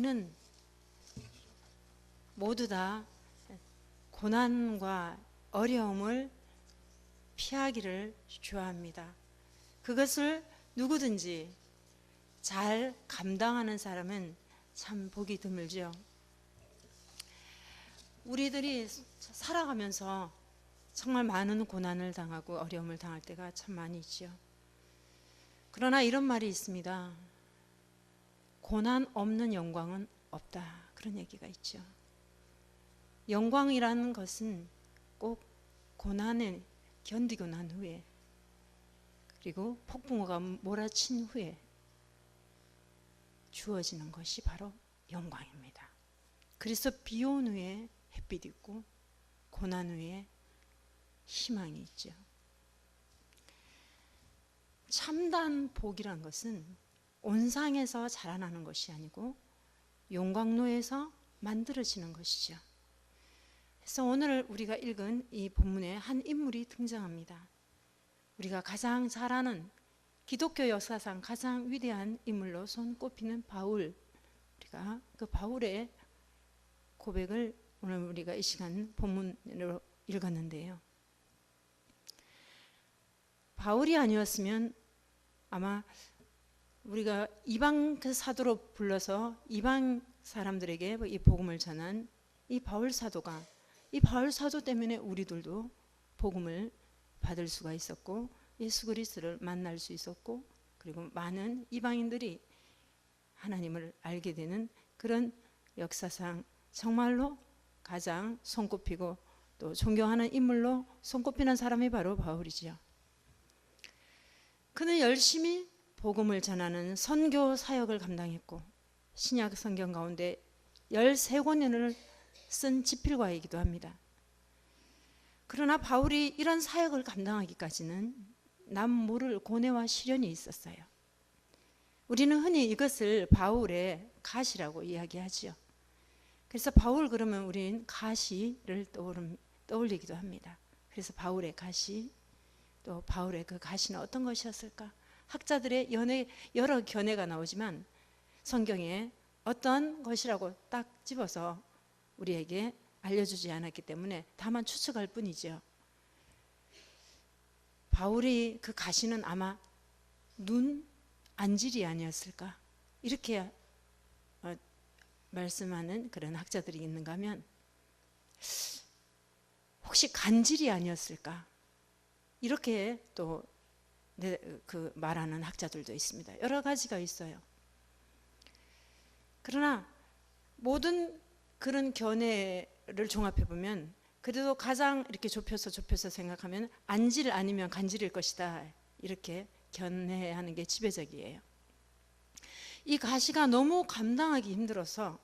우리는 모두 다 고난과 어려움을 피하기를 좋아합니다. 그것을 누구든지 잘 감당하는 사람은 참 보기 드물죠. 우리들이 살아가면서 정말 많은 고난을 당하고 어려움을 당할 때가 참 많이 있죠. 그러나 이런 말이 있습니다. 고난 없는 영광은 없다. 그런 얘기가 있죠. 영광이라는 것은 꼭 고난을 견디고 난 후에, 그리고 폭풍우가 몰아친 후에 주어지는 것이 바로 영광입니다. 그래서 비 온 후에 햇빛이 있고 고난 후에 희망이 있죠. 참다한 복이란 것은 온상에서 자라나는 것이 아니고 용광로에서 만들어지는 것이죠. 그래서 오늘 우리가 읽은 이 본문에 한 인물이 등장합니다. 우리가 가장 잘 아는 기독교 역사상 가장 위대한 인물로 손꼽히는 바울, 우리가 그 바울의 고백을 오늘 우리가 이 시간 본문으로 읽었는데요. 바울이 아니었으면 아마 우리가 이방 사도로 불러서 이방 사람들에게 이 복음을 전한 이 바울 사도가, 이 바울 사도 때문에 우리들도 복음을 받을 수가 있었고 예수 그리스도를 만날 수 있었고, 그리고 많은 이방인들이 하나님을 알게 되는 그런 역사상 정말로 가장 손꼽히고 또 존경하는 인물로 손꼽히는 사람이 바로 바울이지요. 그는 열심히 복음을 전하는 선교 사역을 감당했고 신약 성경 가운데 13권을 쓴 지필가이기도 합니다. 그러나 바울이 이런 사역을 감당하기까지는 남 모를 고뇌와 시련이 있었어요. 우리는 흔히 이것을 바울의 가시라고 이야기하지요. 그래서 바울 그러면 우린 가시를 떠올리기도 합니다. 그래서 바울의 가시, 또 바울의 그 가시는 어떤 것이었을까? 학자들의 여러 견해가 나오지만 성경에 어떤 것이라고 딱 집어서 우리에게 알려주지 않았기 때문에 다만 추측할 뿐이죠. 바울이 그 가시는 아마 눈 안질이 아니었을까? 이렇게 말씀하는 그런 학자들이 있는가 하면 혹시 간질이 아니었을까? 이렇게 또 그 말하는 학자들도 있습니다. 여러 가지가 있어요. 그러나 모든 그런 견해를 종합해 보면 그래도 가장 이렇게 좁혀서 생각하면 안질 아니면 간질일 것이다, 이렇게 견해하는 게 지배적이에요. 이 가시가 너무 감당하기 힘들어서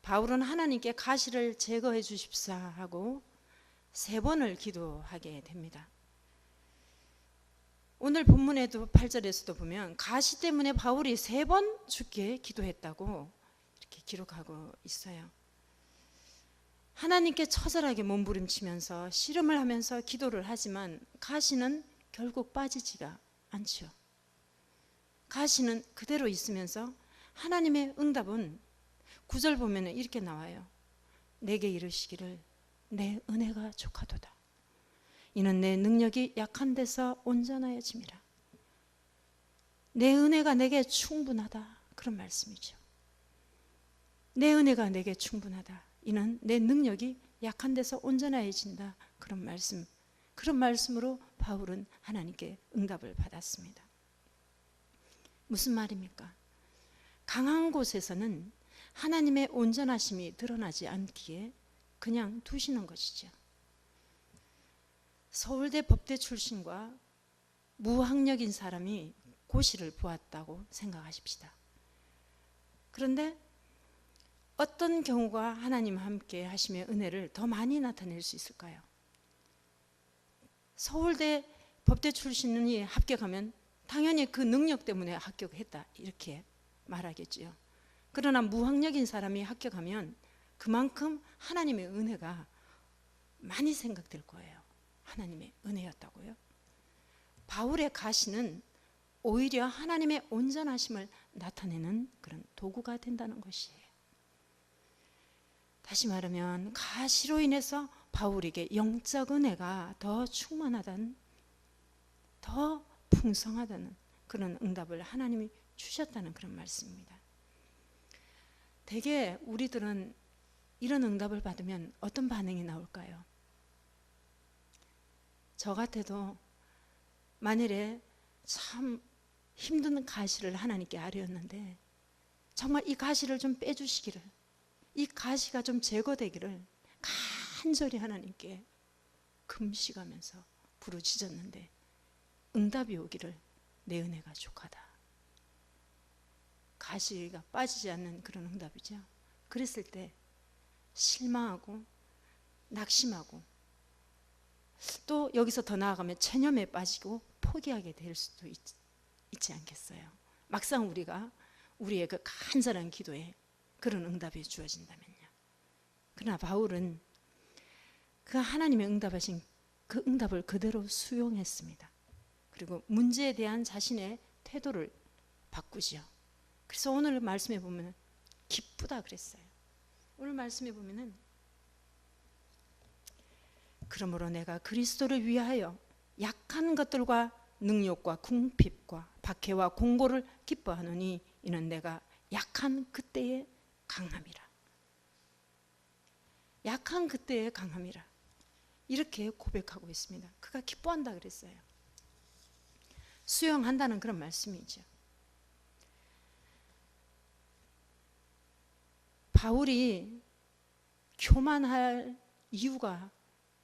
바울은 하나님께 가시를 제거해 주십사 하고 3번을 기도하게 됩니다. 오늘 본문에도 8절에서도 보면 가시 때문에 바울이 3번 주께 기도했다고 이렇게 기록하고 있어요. 하나님께 처절하게 몸부림치면서 씨름을 하면서 기도를 하지만 가시는 결국 빠지지가 않죠. 가시는 그대로 있으면서 하나님의 응답은 9절 보면 이렇게 나와요. 내게 이르시기를 내 은혜가 족하도다. 이는 내 능력이 약한 데서 온전하여짐이라. 내 은혜가 내게 충분하다, 그런 말씀이죠. 내 은혜가 내게 충분하다. 이는 내 능력이 약한 데서 온전해진다, 그런 말씀. 그런 말씀으로 바울은 하나님께 응답을 받았습니다. 무슨 말입니까? 강한 곳에서는 하나님의 온전하심이 드러나지 않기에 그냥 두시는 것이죠. 서울대 법대 출신과 무학력인 사람이 고시를 보았다고 생각하십시다. 그런데 어떤 경우가 하나님과 함께 하시며 은혜를 더 많이 나타낼 수 있을까요? 서울대 법대 출신이 합격하면 당연히 그 능력 때문에 합격했다, 이렇게 말하겠지요. 그러나 무학력인 사람이 합격하면 그만큼 하나님의 은혜가 많이 생각될 거예요. 하나님의 은혜였다고요. 바울의 가시는 오히려 하나님의 온전하심을 나타내는 그런 도구가 된다는 것이에요. 다시 말하면 가시로 인해서 바울에게 영적 은혜가 더 충만하다는, 더 풍성하다는 그런 응답을 하나님이 주셨다는 그런 말씀입니다. 대개 우리들은 이런 응답을 받으면 어떤 반응이 나올까요? 저 같아도 만일에 참 힘든 가시를 하나님께 아뢰었는데 정말 이 가시를 좀 빼주시기를, 이 가시가 좀 제거되기를 간절히 하나님께 금식하면서 부르짖었는데 응답이 오기를 내 은혜가 족하다. 가시가 빠지지 않는 그런 응답이죠. 그랬을 때 실망하고 낙심하고 또 여기서 더 나아가면 체념에 빠지고 포기하게 될 수도 있지 않겠어요. 막상 우리의 그 간절한 기도에 그런 응답이 주어진다면요. 그러나 바울은 그 하나님의 응답하신 그 응답을 그대로 수용했습니다. 그리고 문제에 대한 자신의 태도를 바꾸지요. 그래서 오늘 말씀에 보면 기쁘다 그랬어요. 오늘 말씀에 보면은 그러므로 내가 그리스도를 위하여 약한 것들과 능욕과 궁핍과 박해와 공고를 기뻐하노니 이는 내가 약한 그때의 강함이라. 약한 그때의 강함이라. 이렇게 고백하고 있습니다. 그가 기뻐한다 그랬어요. 수용한다는 그런 말씀이죠. 바울이 교만할 이유가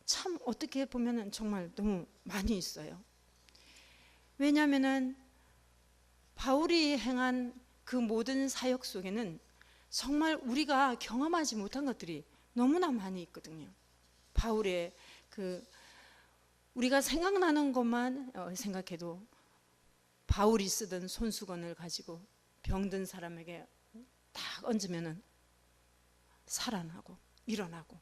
참 어떻게 보면 정말 너무 많이 있어요. 왜냐하면 바울이 행한 그 모든 사역 속에는 정말 우리가 경험하지 못한 것들이 너무나 많이 있거든요. 바울의 우리가 생각나는 것만 생각해도 바울이 쓰던 손수건을 가지고 병든 사람에게 딱 얹으면은 살아나고 일어나고,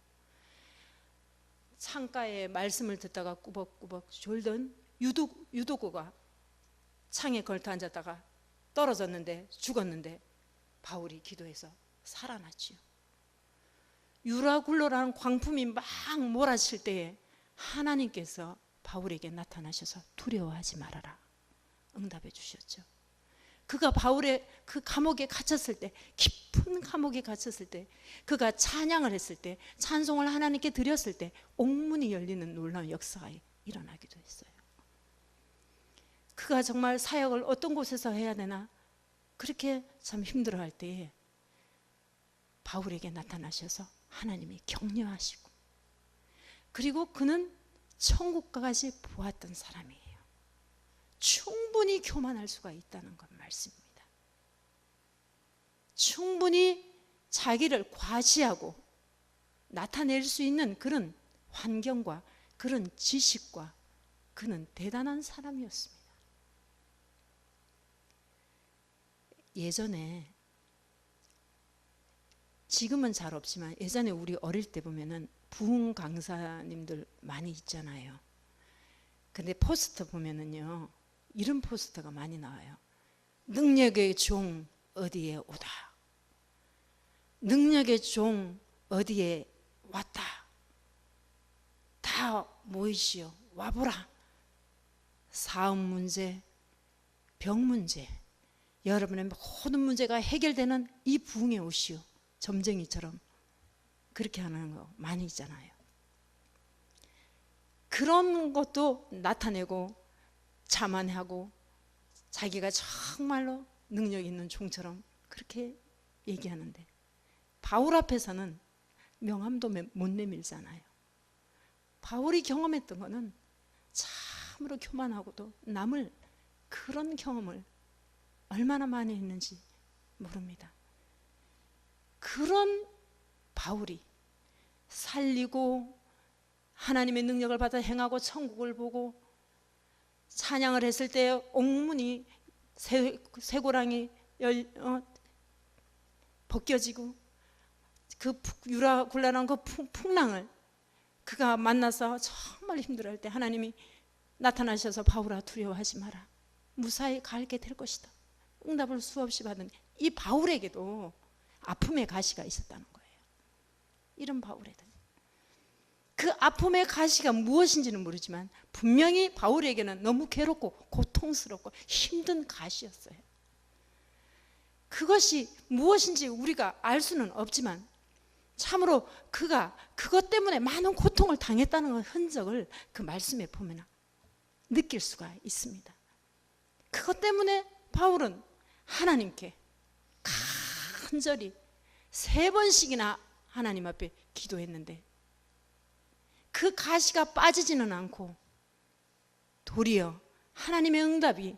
창가에 말씀을 듣다가 꾸벅꾸벅 졸던 유도구가 창에 걸터 앉았다가 떨어졌는데 죽었는데 바울이 기도해서 살아났지요. 유라굴로라는 광풍이 막 몰아칠 때에 하나님께서 바울에게 나타나셔서 두려워하지 말아라 응답해 주셨죠. 그가 바울의 그 감옥에 갇혔을 때, 깊은 감옥에 갇혔을 때, 그가 찬양을 했을 때, 찬송을 하나님께 드렸을 때 옥문이 열리는 놀라운 역사가 일어나기도 했어요. 그가 정말 사역을 어떤 곳에서 해야 되나 그렇게 참 힘들어할 때에 바울에게 나타나셔서 하나님이 격려하시고, 그리고 그는 천국까지 보았던 사람이에요. 충분히 교만할 수가 있다는 것 말씀입니다. 충분히 자기를 과시하고 나타낼 수 있는 그런 환경과 그런 지식과 그는 대단한 사람이었습니다. 예전에, 지금은 잘 없지만 예전에 우리 어릴 때 보면은 부흥 강사님들 많이 있잖아요. 근데 포스터 보면은요, 이런 포스터가 많이 나와요. 능력의 종 어디에 오다. 능력의 종 어디에 왔다. 다 모이시오. 와보라. 사업 문제, 병 문제, 여러분의 모든 문제가 해결되는 이 부흥에 오시오. 점쟁이처럼 그렇게 하는 거 많이 있잖아요. 그런 것도 나타내고 자만하고 자기가 정말로 능력 있는 종처럼 그렇게 얘기하는데, 바울 앞에서는 명함도 못 내밀잖아요. 바울이 경험했던 거는 참으로 교만하고도 남을, 그런 경험을 얼마나 많이 했는지 모릅니다. 그런 바울이 살리고 하나님의 능력을 받아 행하고 천국을 보고 찬양을 했을 때 옥문이, 쇠고랑이 벗겨지고 그 유라굴라란 그 풍랑을 그가 만나서 정말 힘들어할 때 하나님이 나타나셔서 바울아 두려워하지 마라. 무사히 가게 될 것이다. 응답을 수없이 받은 이 바울에게도 아픔의 가시가 있었다는 거예요. 이런 바울이다. 그 아픔의 가시가 무엇인지는 모르지만 분명히 바울에게는 너무 괴롭고 고통스럽고 힘든 가시였어요. 그것이 무엇인지 우리가 알 수는 없지만 참으로 그가 그것 때문에 많은 고통을 당했다는 흔적을 그 말씀에 보면 느낄 수가 있습니다. 그것 때문에 바울은 하나님께 간절히 3번씩이나 하나님 앞에 기도했는데 그 가시가 빠지지는 않고 도리어 하나님의 응답이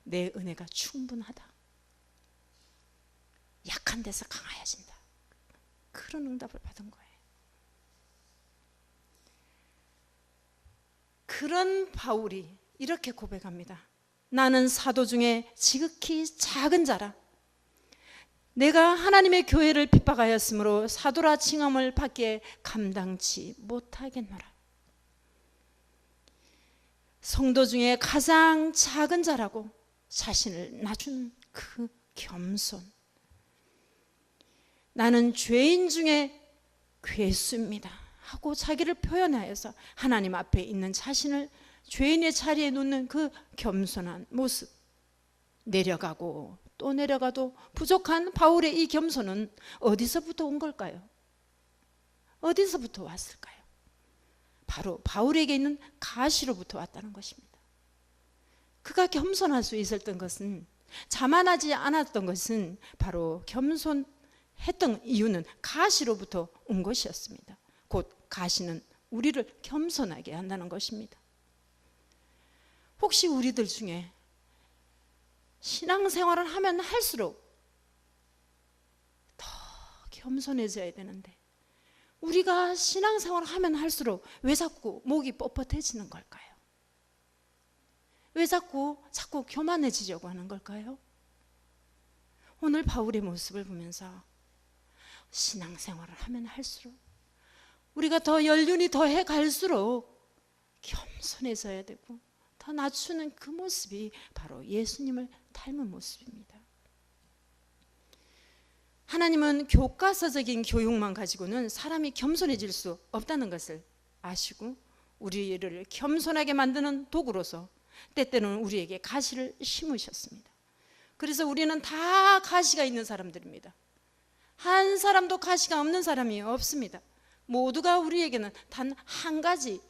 내 은혜가 충분하다, 약한 데서 강하여진다, 그런 응답을 받은 거예요. 그런 바울이 이렇게 고백합니다. 나는 사도 중에 지극히 작은 자라. 내가 하나님의 교회를 핍박하였으므로 사도라 칭함을 받기에 감당치 못하겠노라. 성도 중에 가장 작은 자라고 자신을 낮추는 그 겸손. 나는 죄인 중에 괴수입니다 하고 자기를 표현하여서 하나님 앞에 있는 자신을 죄인의 자리에 놓는 그 겸손한 모습. 내려가고 또 내려가도 부족한 바울의 이 겸손은 어디서부터 온 걸까요? 어디서부터 왔을까요? 바로 바울에게 있는 가시로부터 왔다는 것입니다. 그가 겸손할 수 있었던 것은, 자만하지 않았던 것은 바로 겸손했던 이유는 가시로부터 온 것이었습니다. 곧 가시는 우리를 겸손하게 한다는 것입니다. 혹시 우리들 중에 신앙생활을 하면 할수록 더 겸손해져야 되는데 우리가 신앙생활을 하면 할수록 왜 자꾸 목이 뻣뻣해지는 걸까요? 왜 자꾸 교만해지려고 하는 걸까요? 오늘 바울의 모습을 보면서 신앙생활을 하면 할수록 우리가 더 연륜이 더해 갈수록 겸손해져야 되고 더 낮추는 그 모습이 바로 예수님을 닮은 모습입니다. 하나님은 교과서적인 교육만 가지고는 사람이 겸손해질 수 없다는 것을 아시고 우리를 겸손하게 만드는 도구로서 때때로는 우리에게 가시를 심으셨습니다. 그래서 우리는 다 가시가 있는 사람들입니다. 한 사람도 가시가 없는 사람이 없습니다. 모두가 우리에게는 단 한 가지,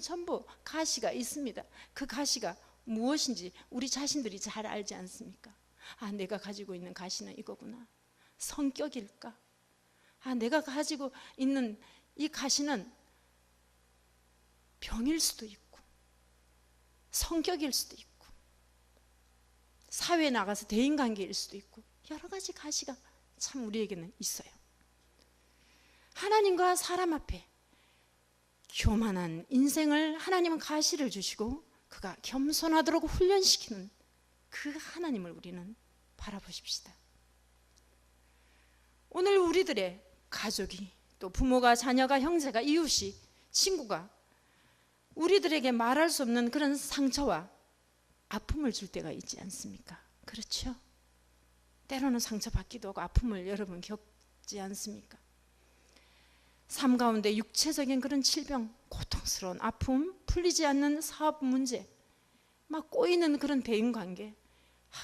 전부 가시가 있습니다. 그 가시가 무엇인지 우리 자신들이 잘 알지 않습니까? 아, 내가 가지고 있는 가시는 이거구나. 성격일까? 아, 내가 가지고 있는 이 가시는 병일 수도 있고 성격일 수도 있고 사회에 나가서 대인관계일 수도 있고 여러 가지 가시가 참 우리에게는 있어요. 하나님과 사람 앞에 교만한 인생을 하나님은 가시를 주시고 그가 겸손하도록 훈련시키는 그 하나님을 우리는 바라보십시다. 오늘 우리들의 가족이, 또 부모가, 자녀가, 형제가, 이웃이, 친구가 우리들에게 말할 수 없는 그런 상처와 아픔을 줄 때가 있지 않습니까? 그렇죠? 때로는 상처받기도 하고 아픔을 여러분 겪지 않습니까? 삶 가운데 육체적인 그런 질병, 고통스러운 아픔, 풀리지 않는 사업 문제, 막 꼬이는 그런 대인관계,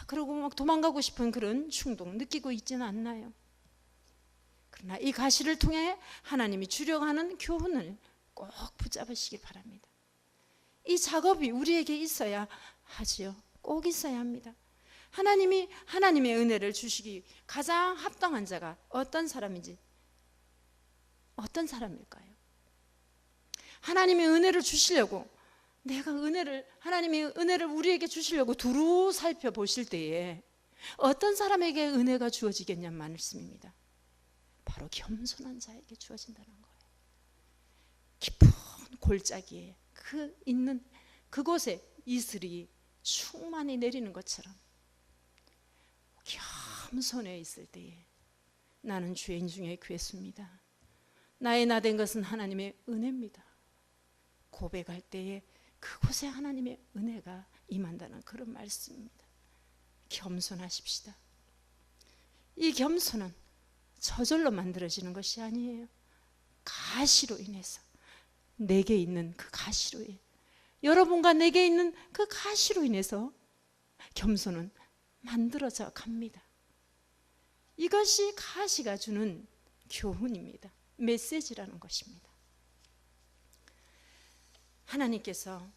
그리고 막 도망가고 싶은 그런 충동 느끼고 있지는 않나요? 그러나 이 가시를 통해 하나님이 주려고 하는 교훈을 꼭 붙잡으시길 바랍니다. 이 작업이 우리에게 있어야 하지요. 꼭 있어야 합니다. 하나님이 하나님의 은혜를 주시기 가장 합당한 자가 어떤 사람인지, 어떤 사람일까요? 하나님의 은혜를 주시려고, 내가 하나님의 은혜를 우리에게 주시려고 두루 살펴보실 때에 어떤 사람에게 은혜가 주어지겠냐 말씀입니다. 바로 겸손한 자에게 주어진다는 거예요. 깊은 골짜기에 있는 그곳에 이슬이 충만히 내리는 것처럼 겸손해 있을 때에 나는 죄인 중에 괴수입니다. 나의 나된 것은 하나님의 은혜입니다. 고백할 때에 그곳에 하나님의 은혜가 임한다는 그런 말씀입니다. 겸손하십시다. 이 겸손은 저절로 만들어지는 것이 아니에요. 가시로 인해서, 내게 있는 그 가시로, 여러분과 내게 있는 그 가시로 인해서 겸손은 만들어져 갑니다. 이것이 가시가 주는 교훈입니다. 메시지라는 것입니다. 하나님께서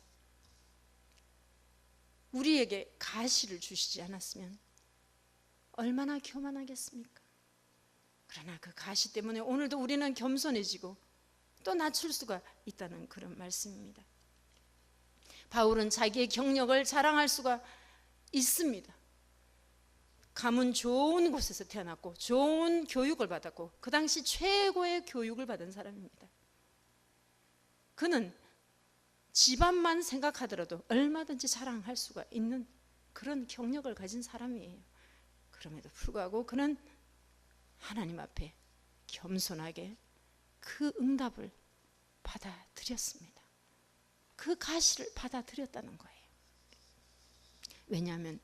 우리에게 가시를 주시지 않았으면 얼마나 교만하겠습니까? 그러나 그 가시 때문에 오늘도 우리는 겸손해지고 또 낮출 수가 있다는 그런 말씀입니다. 바울은 자기의 경력을 자랑할 수가 있습니다. 가문 좋은 곳에서 태어났고 좋은 교육을 받았고 그 당시 최고의 교육을 받은 사람입니다. 그는 집안만 생각하더라도 얼마든지 자랑할 수가 있는 그런 경력을 가진 사람이에요. 그럼에도 불구하고 그는 하나님 앞에 겸손하게 그 응답을 받아들였습니다. 그 가시를 받아들였다는 거예요. 왜냐하면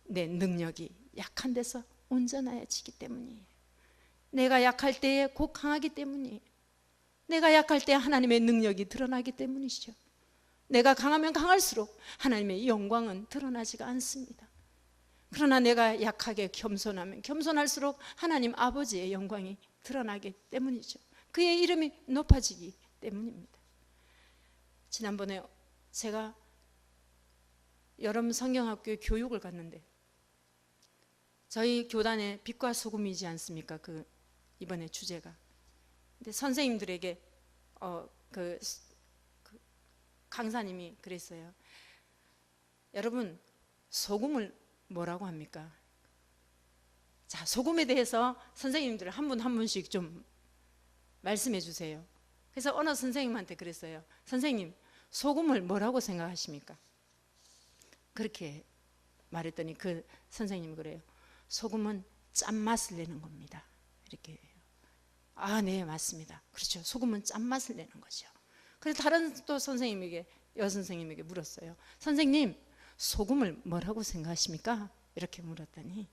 내 능력이 약한 데서 온전해지기 때문이에요. 내가 약할 때에 곧 강하기 때문이에요. 내가 약할 때 하나님의 능력이 드러나기 때문이죠. 내가 강하면 강할수록 하나님의 영광은 드러나지가 않습니다. 그러나 내가 약하게 겸손하면 겸손할수록 하나님 아버지의 영광이 드러나기 때문이죠. 그의 이름이 높아지기 때문입니다. 지난번에 제가 여름 성경학교에 교육을 갔는데 저희 교단에 빛과 소금이지 않습니까? 그 이번에 주제가. 근데 선생님들에게 그 강사님이 그랬어요. 여러분, 소금을 뭐라고 합니까? 자, 소금에 대해서 선생님들 한 분 한 분씩 좀 말씀해 주세요. 그래서 어느 선생님한테 그랬어요. 선생님, 소금을 뭐라고 생각하십니까? 그렇게 말했더니 그 선생님이 그래요. 소금은 짠맛을 내는 겁니다. 이렇게 해요. 아, 네, 맞습니다. 그렇죠. 소금은 짠맛을 내는 거죠. 그래서 다른 또 선생님에게, 여선생님에게 물었어요. 선생님, 소금을 뭐라고 생각하십니까? 이렇게 물었더니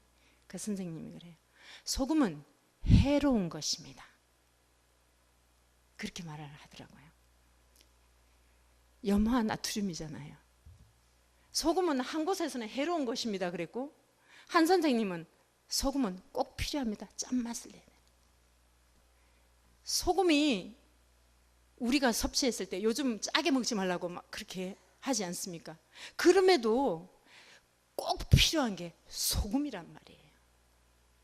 그 선생님이 그래요. 소금은 해로운 것입니다. 그렇게 말을 하더라고요. 염화 나트륨이잖아요. 소금은 한 곳에서는 해로운 것입니다 그랬고, 한 선생님은 소금은 꼭 필요합니다. 짠맛을 내는. 소금이 우리가 섭취했을 때 요즘 짜게 먹지 말라고 막 그렇게 하지 않습니까? 그럼에도 꼭 필요한 게 소금이란 말이에요.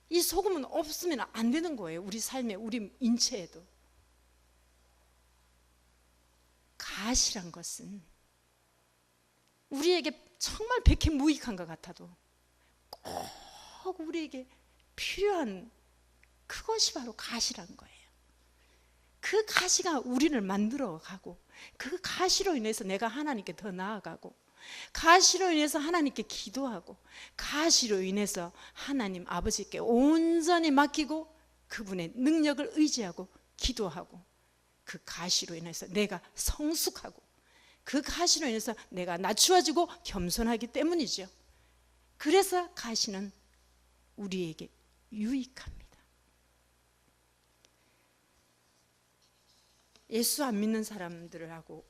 이 소금은 없으면 안 되는 거예요. 우리 삶에, 우리 인체에도. 가시란 것은 우리에게 정말 백해무익한 것 같아도 꼭 우리에게 필요한 그것이 바로 가시란 거예요. 그 가시가 우리를 만들어 가고, 그 가시로 인해서 내가 하나님께 더 나아가고, 가시로 인해서 하나님께 기도하고, 가시로 인해서 하나님 아버지께 온전히 맡기고 그분의 능력을 의지하고 기도하고, 그 가시로 인해서 내가 성숙하고, 그 가시로 인해서 내가 낮추어지고 겸손하기 때문이죠. 그래서 가시는 우리에게 유익합니다. 예수 안 믿는 사람들하고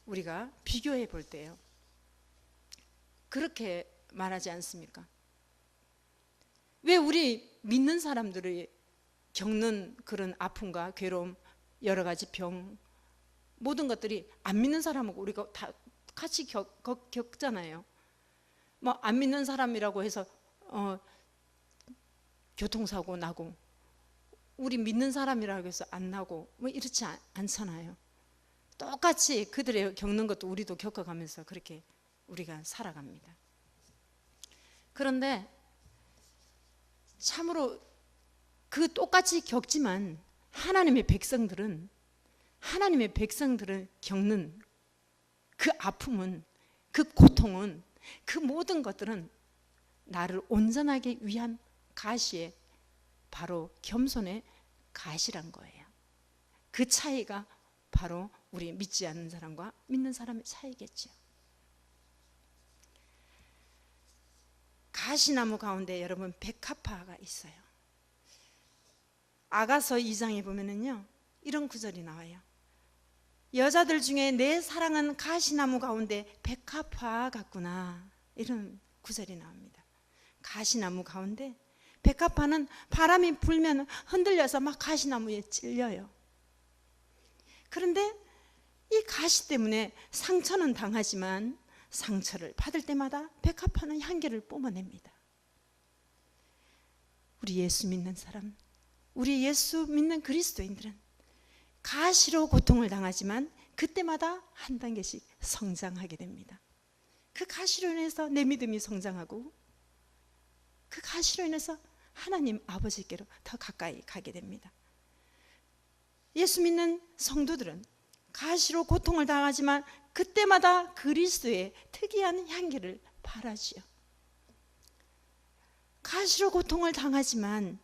우리가 비교해 볼 때요, 그렇게 말하지 않습니까? 왜 우리 믿는 사람들이 겪는 그런 아픔과 괴로움, 여러 가지 병, 모든 것들이 안 믿는 사람하고 우리가 다 같이 겪잖아요. 뭐 안 믿는 사람이라고 해서 교통사고 나고, 우리 믿는 사람이라고 해서 안 나고 뭐 이렇지 않잖아요. 똑같이 그들의 겪는 것도 우리도 겪어가면서 그렇게 우리가 살아갑니다. 그런데 참으로 그 똑같이 겪지만 하나님의 백성들은 겪는 그 아픔은, 그 고통은, 그 모든 것들은 나를 온전하게 위한 가시의, 바로 겸손의 가시란 거예요. 그 차이가 바로 우리 믿지 않는 사람과 믿는 사람의 차이겠죠. 가시나무 가운데 여러분 백합화가 있어요. 아가서 2장에 보면은요, 이런 구절이 나와요. 여자들 중에 내 사랑은 가시나무 가운데 백합화 같구나, 이런 구절이 나옵니다. 가시나무 가운데, 백합화는 바람이 불면 흔들려서 막 가시나무에 찔려요. 그런데 이 가시 때문에 상처는 당하지만 상처를 받을 때마다 백합화는 향기를 뿜어냅니다. 우리 예수 믿는 사람, 우리 예수 믿는 그리스도인들은 가시로 고통을 당하지만 그때마다 한 단계씩 성장하게 됩니다. 그 가시로 인해서 내 믿음이 성장하고, 그 가시로 인해서 하나님 아버지께로 더 가까이 가게 됩니다. 예수 믿는 성도들은 가시로 고통을 당하지만 그때마다 그리스도의 특이한 향기를 발하지요. 가시로 고통을 당하지만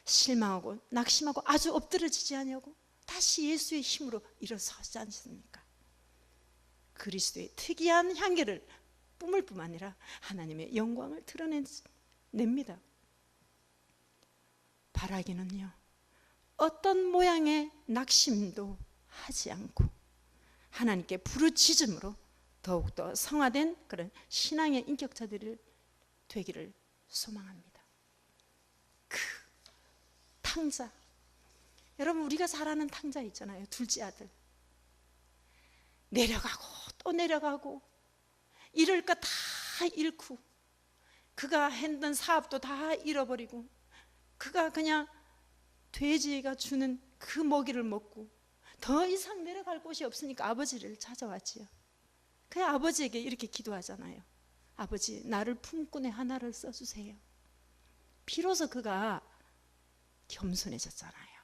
실망하고 낙심하고 아주 엎드러지지 않냐고 다시 예수의 힘으로 일어서지 않습니까? 그리스도의 특이한 향기를 뿜을 뿐만 아니라 하나님의 영광을 드러냅니다. 바라기는요, 어떤 모양의 낙심도 하지 않고 하나님께 부르짖음으로 더욱더 성화된 그런 신앙의 인격자들이 되기를 소망합니다. 그 탕자, 여러분 우리가 잘 아는 탕자 있잖아요. 둘째 아들, 내려가고 또 내려가고 잃을 것 다 잃고, 그가 했던 사업도 다 잃어버리고, 그가 그냥 돼지가 주는 그 먹이를 먹고 더 이상 내려갈 곳이 없으니까 아버지를 찾아왔지요. 그 아버지에게 이렇게 기도하잖아요. 아버지, 나를 품꾼의 하나를 써주세요. 비로소 그가 겸손해졌잖아요.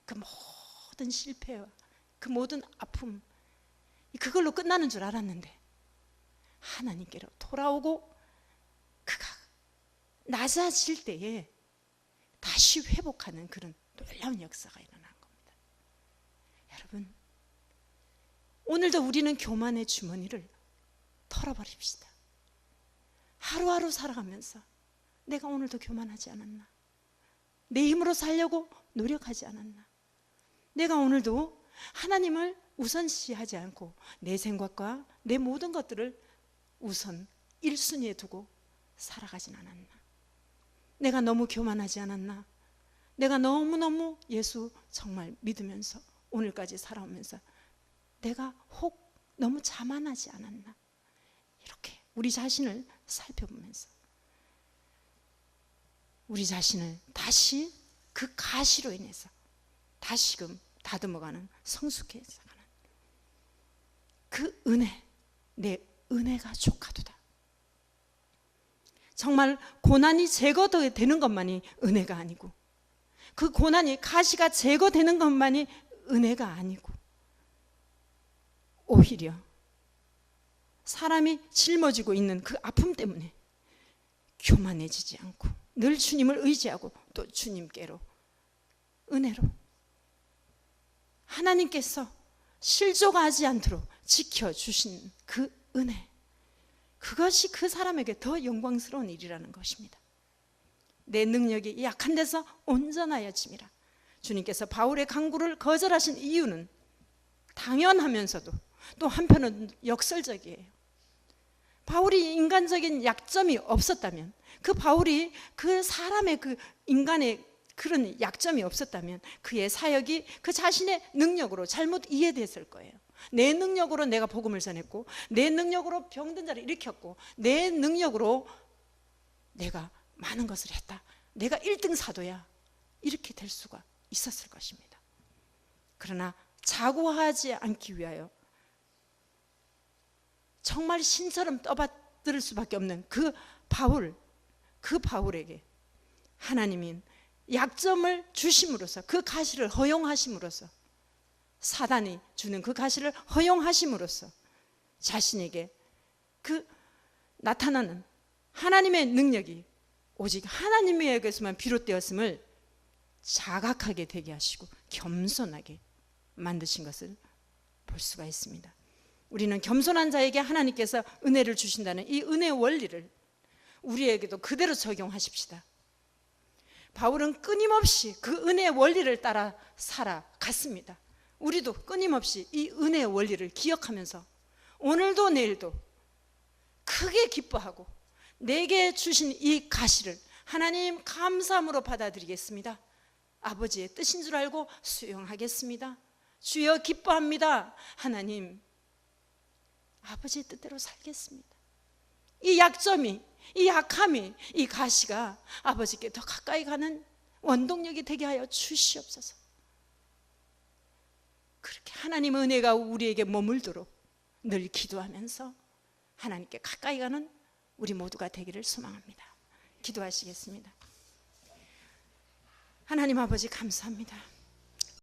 그 모든 실패와 그 모든 아픔, 그걸로 끝나는 줄 알았는데 하나님께로 돌아오고 그가 낮아질 때에 다시 회복하는 그런 놀라운 역사가 일어난 겁니다. 여러분, 오늘도 우리는 교만의 주머니를 털어버립시다. 하루하루 살아가면서 내가 오늘도 교만하지 않았나? 내 힘으로 살려고 노력하지 않았나? 내가 오늘도 하나님을 우선시하지 않고 내 생각과 내 모든 것들을 우선 1순위에 두고 살아가진 않았나? 내가 너무 교만하지 않았나? 내가 너무너무 예수 정말 믿으면서 오늘까지 살아오면서 내가 혹 너무 자만하지 않았나? 이렇게 우리 자신을 살펴보면서 우리 자신을 다시 그 가시로 인해서 다시금 다듬어가는, 성숙해져가는 그 은혜, 내 은혜가 족하도다. 정말 고난이 제거되는 것만이 은혜가 아니고, 그 고난이 가시가 제거되는 것만이 은혜가 아니고, 오히려 사람이 짊어지고 있는 그 아픔 때문에 교만해지지 않고 늘 주님을 의지하고 또 주님께로 은혜로 하나님께서 실족하지 않도록 지켜주신 그 은혜, 그것이 그 사람에게 더 영광스러운 일이라는 것입니다. 내 능력이 약한 데서 온전하여짐이라. 주님께서 바울의 강구를 거절하신 이유는 당연하면서도 또 한편은 역설적이에요. 바울이 인간적인 약점이 없었다면, 그 바울이 그 사람의 그 인간의 그런 약점이 없었다면 그의 사역이 그 자신의 능력으로 잘못 이해됐을 거예요. 내 능력으로 내가 복음을 전했고, 내 능력으로 병든 자를 일으켰고, 내 능력으로 내가 많은 것을 했다, 내가 1등 사도야, 이렇게 될 수가 있었을 것입니다. 그러나 자고하지 않기 위하여 정말 신처럼 떠받들 수밖에 없는 그 바울에게 하나님이 약점을 주심으로써, 그 가시를 허용하심으로써, 사단이 주는 그 가시를 허용하심으로써 자신에게 그 나타나는 하나님의 능력이 오직 하나님에게서만 비롯되었음을 자각하게 되게 하시고 겸손하게 만드신 것을 볼 수가 있습니다. 우리는 겸손한 자에게 하나님께서 은혜를 주신다는 이 은혜의 원리를 우리에게도 그대로 적용하십시다. 바울은 끊임없이 그 은혜의 원리를 따라 살아갔습니다. 우리도 끊임없이 이 은혜의 원리를 기억하면서 오늘도 내일도 크게 기뻐하고 내게 주신 이 가시를 하나님 감사함으로 받아들이겠습니다. 아버지의 뜻인 줄 알고 수용하겠습니다. 주여 기뻐합니다. 하나님 아버지의 뜻대로 살겠습니다. 이 약점이, 이 약함이, 이 가시가 아버지께 더 가까이 가는 원동력이 되게 하여 주시옵소서. 그렇게 하나님의 은혜가 우리에게 머물도록 늘 기도하면서 하나님께 가까이 가는 우리 모두가 되기를 소망합니다. 기도하시겠습니다. 하나님 아버지 감사합니다.